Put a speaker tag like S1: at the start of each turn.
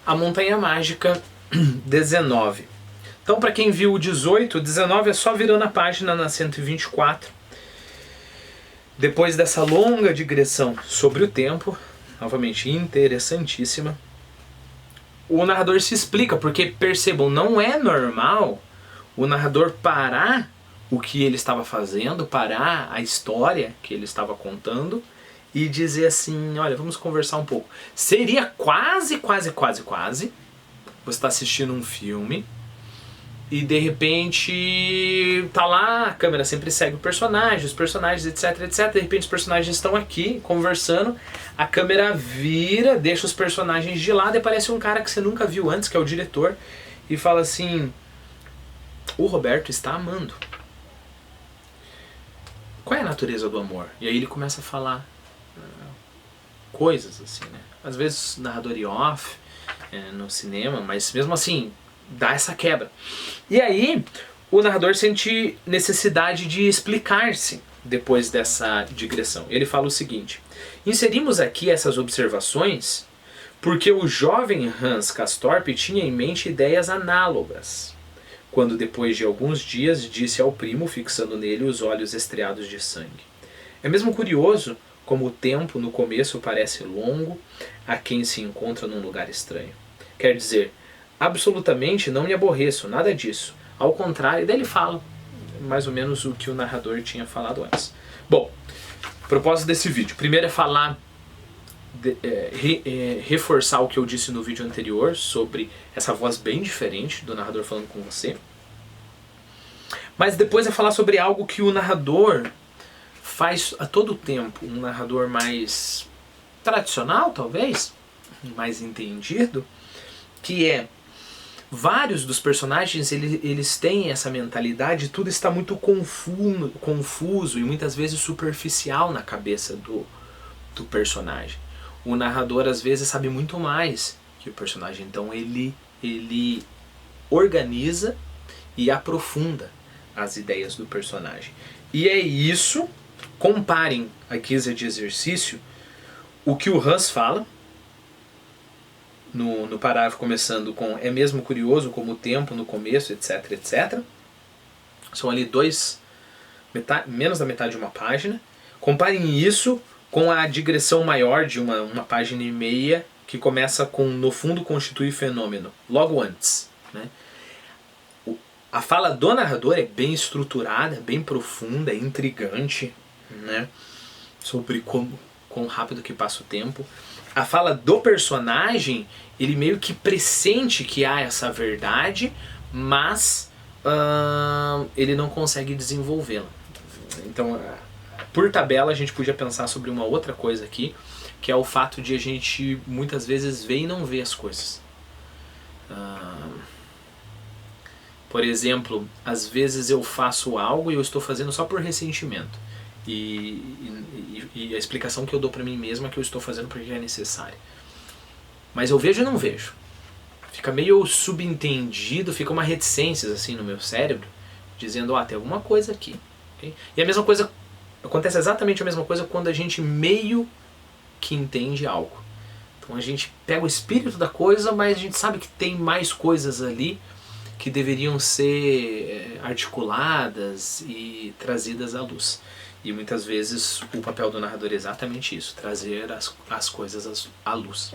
S1: A Montanha Mágica 19. Então, para quem viu o 18, o 19 é só virando a página na 124. Depois dessa longa digressão sobre o tempo, novamente interessantíssima, o narrador se explica, porque percebam, não é normal o narrador parar o que ele estava fazendo, parar a história que ele estava contando e dizer assim, olha, vamos conversar um pouco. Seria quase, você está assistindo um filme e de repente tá lá, a câmera sempre segue os personagens, etc. De repente os personagens estão aqui conversando, a câmera vira, deixa os personagens de lado e aparece um cara que você nunca viu antes, que é o diretor, e fala assim, o Roberto está amando. Qual é a natureza do amor? E aí ele começa a falar coisas assim, né? Às vezes narrador e off, no cinema, mas mesmo assim dá essa quebra. E aí o narrador sente necessidade de explicar-se depois dessa digressão. Ele fala o seguinte: inserimos aqui essas observações porque o jovem Hans Castorp tinha em mente ideias análogas, quando depois de alguns dias disse ao primo, fixando nele os olhos estriados de sangue. É mesmo curioso como o tempo no começo parece longo a quem se encontra num lugar estranho. Quer dizer, absolutamente não me aborreço, nada disso. Ao contrário, daí ele fala mais ou menos o que o narrador tinha falado antes. Bom, o propósito desse vídeo. Primeiro é falar, reforçar o que eu disse no vídeo anterior sobre essa voz bem diferente do narrador falando com você. Mas depois é falar sobre algo que o narrador faz a todo tempo. Um narrador mais tradicional, talvez, mais entendido, que é vários dos personagens eles têm essa mentalidade, tudo está muito confuso e muitas vezes superficial na cabeça do personagem. O narrador às vezes sabe muito mais que o personagem, então ele organiza e aprofunda as ideias do personagem. E é isso, comparem aqui de exercício o que o Hans fala no parágrafo começando com é mesmo curioso como o tempo no começo, etc. São ali menos da metade de uma página. Comparem isso com a digressão maior de uma página e meia, que começa com no fundo constitui fenômeno, logo antes, né? A fala do narrador é bem estruturada, bem profunda, é intrigante, né? Sobre quão rápido que passa o tempo. A fala do personagem, ele meio que pressente que há essa verdade, mas ele não consegue desenvolvê-la. Então, por tabela, a gente podia pensar sobre uma outra coisa aqui, que é o fato de a gente muitas vezes ver e não ver as coisas. Por exemplo, às vezes eu faço algo e eu estou fazendo só por ressentimento. E a explicação que eu dou pra mim mesmo é que eu estou fazendo porque é necessário. Mas eu vejo e não vejo. Fica meio subentendido, fica uma reticência assim no meu cérebro, dizendo, tem alguma coisa aqui. Okay? E a mesma coisa, acontece exatamente a mesma coisa quando a gente meio que entende algo. Então a gente pega o espírito da coisa, mas a gente sabe que tem mais coisas ali que deveriam ser articuladas e trazidas à luz. E muitas vezes o papel do narrador é exatamente isso, trazer as coisas à luz.